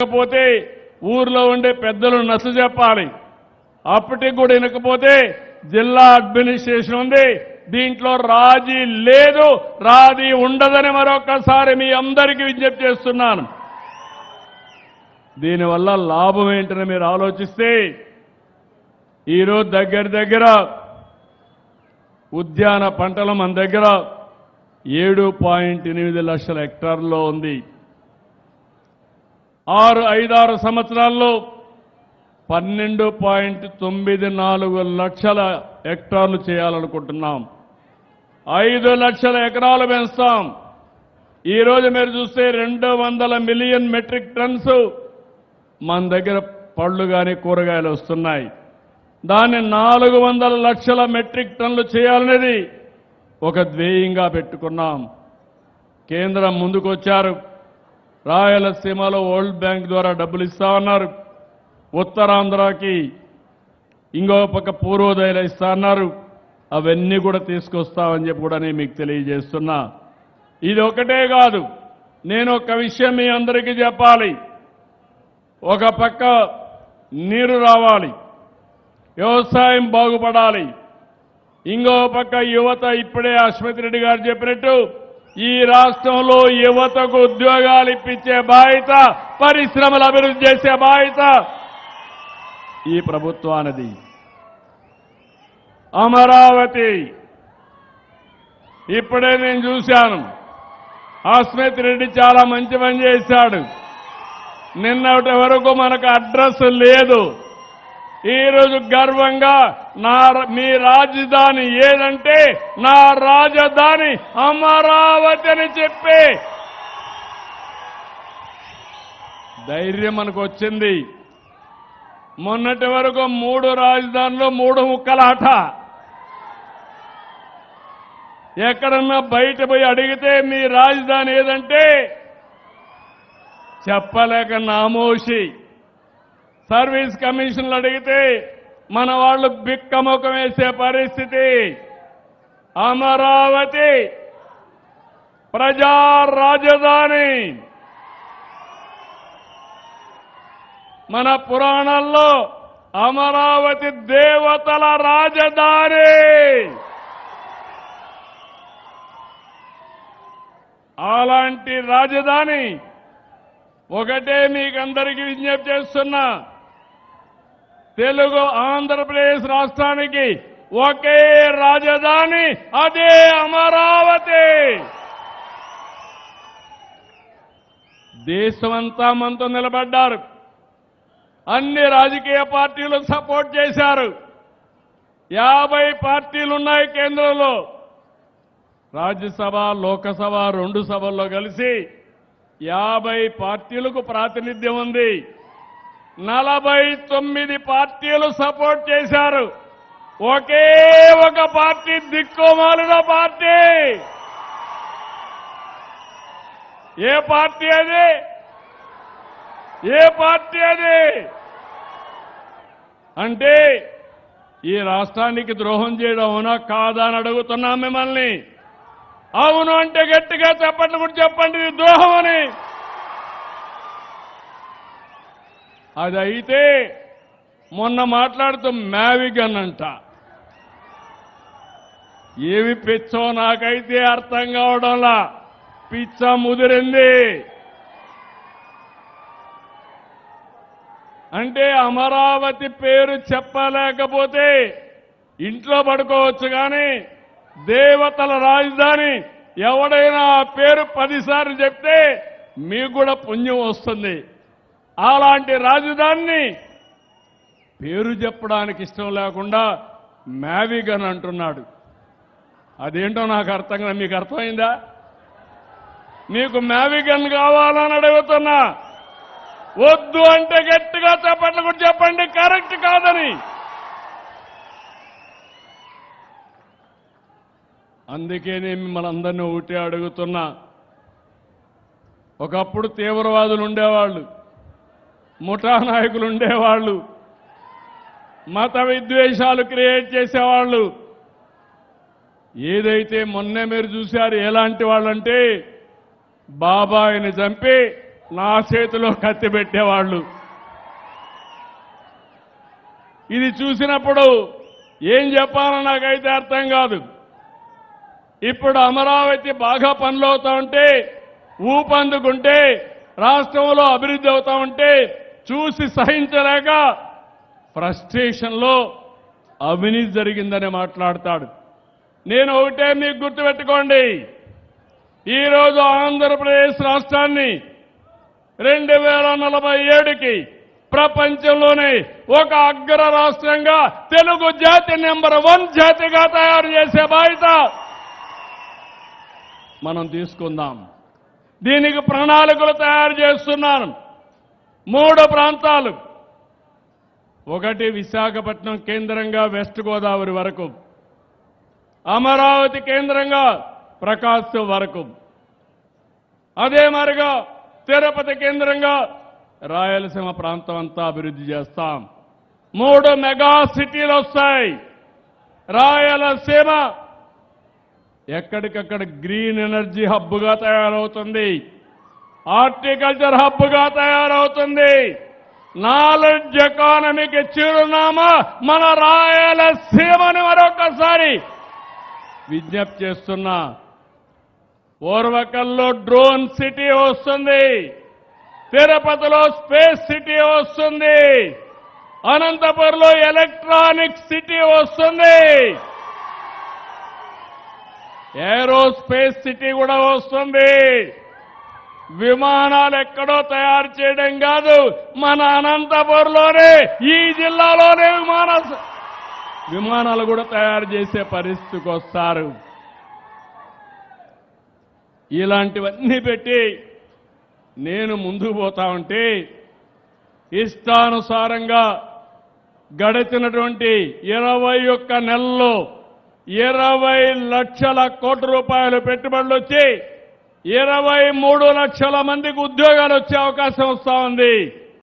వినకపోతే ఊర్లో ఉండే పెద్దలు నచ్చ చెప్పాలి. అప్పటికి కూడా వినకపోతే జిల్లా అడ్మినిస్ట్రేషన్ ఉంది, దీంట్లో రాజీ లేదు, రాజీ ఉండదని మరొకసారి మీ అందరికీ విజ్ఞప్తి చేస్తున్నాను. దీనివల్ల లాభం ఏంటని మీరు ఆలోచిస్తే ఈరోజు దగ్గర ఉద్యాన పంటలు మన దగ్గర 7.8 లక్షల హెక్టార్లో ఉంది. 5-6 సంవత్సరాల్లో 12.94 లక్షల హెక్టార్లు చేయాలనుకుంటున్నాం. 5 లక్షల ఎకరాలు పెంచుతాం. ఈరోజు మీరు చూస్తే 200 మిలియన్ మెట్రిక్ టన్స్ మన దగ్గర పళ్ళు కానీ కూరగాయలు వస్తున్నాయి. దాన్ని 400 లక్షల మెట్రిక్ టన్నులు చేయాలనేది ఒక ధ్యేయంగా పెట్టుకున్నాం. కేంద్రం ముందుకొచ్చారు. రాయలసీమలో వరల్డ్ బ్యాంక్ ద్వారా డబ్బులు ఇస్తామన్నారు. ఉత్తరాంధ్రకి ఇంకో పక్క పూర్వోదయలు ఇస్తామన్నారు. అవన్నీ కూడా తీసుకొస్తామని చెప్పి కూడా నేను మీకు తెలియజేస్తున్నా. ఇది ఒకటే కాదు, నేను ఒక విషయం మీ అందరికీ చెప్పాలి. ఒక పక్క నీరు రావాలి, వ్యవసాయం బాగుపడాలి, ఇంకో పక్క యువత, ఇప్పుడే అశ్వత్ రెడ్డి గారు చెప్పినట్టు ఈ రాష్ట్రంలో యువతకు ఉద్యోగాలు ఇప్పించే బాధ్యత, పరిశ్రమలు అభివృద్ధి చేసే బాధ్యత ఈ ప్రభుత్వానిది. అమరావతి ఇప్పుడే నేను చూశాను, అశ్వత్ రెడ్డి చాలా మంచి పని చేశాడు. నిన్నటి వరకు మనకు అడ్రస్ లేదు. ఈరోజు గర్వంగా మీ రాజధాని ఏదంటే నా రాజధాని అమరావతి అని చెప్పి ధైర్యం మనకు వచ్చింది. మొన్నటి వరకు 3 రాజధానులు 3 ముక్కలాట. ఎక్కడన్నా బయట పోయి అడిగితే మీ రాజధాని ఏదంటే చెప్పలేక నామోషి. సర్వీస్ కమిషన్లు అడిగితే మన వాళ్ళు బిక్కముఖం వేసే పరిస్థితి. అమరావతి ప్రజా రాజధాని. మన పురాణాల్లో అమరావతి దేవతల రాజధాని. అలాంటి రాజధాని ఒకటే మీకందరికీ విజ్ఞప్తి చేస్తున్నా, తెలుగు ఆంధ్రప్రదేశ్ రాష్ట్రానికి ఒకే రాజధాని, అదే అమరావతి. దేశమంతా మనతో నిలబడ్డారు. అన్ని రాజకీయ పార్టీలు సపోర్ట్ చేశారు. 50 పార్టీలు ఉన్నాయి కేంద్రంలో. రాజ్యసభ, లోకసభ 2 సభల్లో కలిసి 50 పార్టీలకు ప్రాతినిధ్యం ఉంది. 49 పార్టీలు సపోర్ట్ చేశారు. ఒకే ఒక పార్టీ దిక్కుమాలిన పార్టీ. ఏ పార్టీ అది? ఏ పార్టీ అది? అంటే ఈ రాష్ట్రానికి ద్రోహం చేయడం అవునా కాదా అని అడుగుతున్నాం మిమ్మల్ని. అవును అంటే గట్టిగా చెప్పండి, కూడా చెప్పండి ఇది ద్రోహం అని. అది అయితే మొన్న మాట్లాడుతూ మ్యావిగన్ అంట. ఏమి పిచ్చో నాకైతే అర్థం కావడంలా. పిచ్చ ముదిరింది. అంటే అమరావతి పేరు చెప్పలేకపోతే ఇంట్లో పడుకోవచ్చు, కానీ దేవతల రాజధాని ఎవడైనా ఆ పేరు 10 సార్లు చెప్తే మీకు కూడా పుణ్యం వస్తుంది. అలాంటి రాజధానిని పేరు చెప్పడానికి ఇష్టం లేకుండా మ్యావిగన్ అంటున్నాడు. అదేంటో నాకు అర్థం కాదు. మీకు అర్థమైందా? మీకు మ్యావిగన్ కావాలని అడుగుతున్నా. వద్దు అంటే గట్టిగా చెప్పండి, కూడా చెప్పండి కరెక్ట్ కాదని. అందుకే నేను మిమ్మల్ని అందరినీ ఒకటే అడుగుతున్నా. ఒకప్పుడు తీవ్రవాదులు ఉండేవాళ్ళు, ముఠా నాయకులు ఉండేవాళ్ళు, మత విద్వేషాలు క్రియేట్ చేసేవాళ్ళు. ఏదైతే మొన్నే మీరు చూశారు ఎలాంటి వాళ్ళంటే బాబాయిని చంపి నా చేతిలో కత్తి పెట్టేవాళ్ళు. ఇది చూసినప్పుడు ఏం చెప్పాలో నాకైతే అర్థం కాదు. ఇప్పుడు అమరావతి బాగా పనులు అవుతా ఉంటే, ఊపందుకుంటే, రాష్ట్రంలో అభివృద్ధి అవుతా ఉంటే చూసి సహించలేక ఫ్రస్ట్రేషన్లో అవినీతి జరిగిందని మాట్లాడతాడు. నేను ఒకటే మీకు గుర్తుపెట్టుకోండి, ఈరోజు ఆంధ్రప్రదేశ్ రాష్ట్రాన్ని 2047కి ప్రపంచంలోనే ఒక అగ్ర రాష్ట్రంగా తెలుగు జాతి నెంబర్ 1 జాతిగా తయారు చేసే బాధ్యత మనం తీసుకుందాం. దీనికి ప్రణాళికలు తయారు చేస్తున్నాను. 3 ప్రాంతాలు, ఒకటి విశాఖపట్నం కేంద్రంగా వెస్ట్ గోదావరి వరకు, అమరావతి కేంద్రంగా ప్రకాశం వరకు, అదే మరిగా తిరుపతి కేంద్రంగా రాయలసీమ ప్రాంతం అంతా అభివృద్ధి చేస్తాం. 3 మెగా సిటీలు వస్తాయి. రాయలసీమ ఎక్కడికక్కడ గ్రీన్ ఎనర్జీ హబ్గా తయారవుతుంది, హార్టికల్చర్ హబ్గా తయారవుతుంది. నాలెడ్జ్ ఎకానమీకి చిరునామా మన రాయలసీమని మరొకసారి విజ్ఞప్తి చేస్తున్నా. ఓర్వకల్లో డ్రోన్ సిటీ వస్తుంది, తిరుపతిలో స్పేస్ సిటీ వస్తుంది, అనంతపురంలో ఎలక్ట్రానిక్ సిటీ వస్తుంది, ఏరోస్పేస్ సిటీ కూడా వస్తుంది. విమానాలు ఎక్కడో తయారు చేయడం కాదు, మన అనంతపురంలోనే, ఈ జిల్లాలోనే విమానాలు కూడా తయారు చేసే పరిస్థితికి వస్తారు. ఇలాంటివన్నీ పెట్టి నేను ముందుకు పోతా ఉంటే ఇష్టానుసారంగా గడిచినటువంటి 21 నెలల్లో 20 లక్షల కోట్ల రూపాయలు పెట్టుబడులు వచ్చి 23 లక్షల మందికి ఉద్యోగాలు వచ్చే అవకాశం వస్తా ఉంది.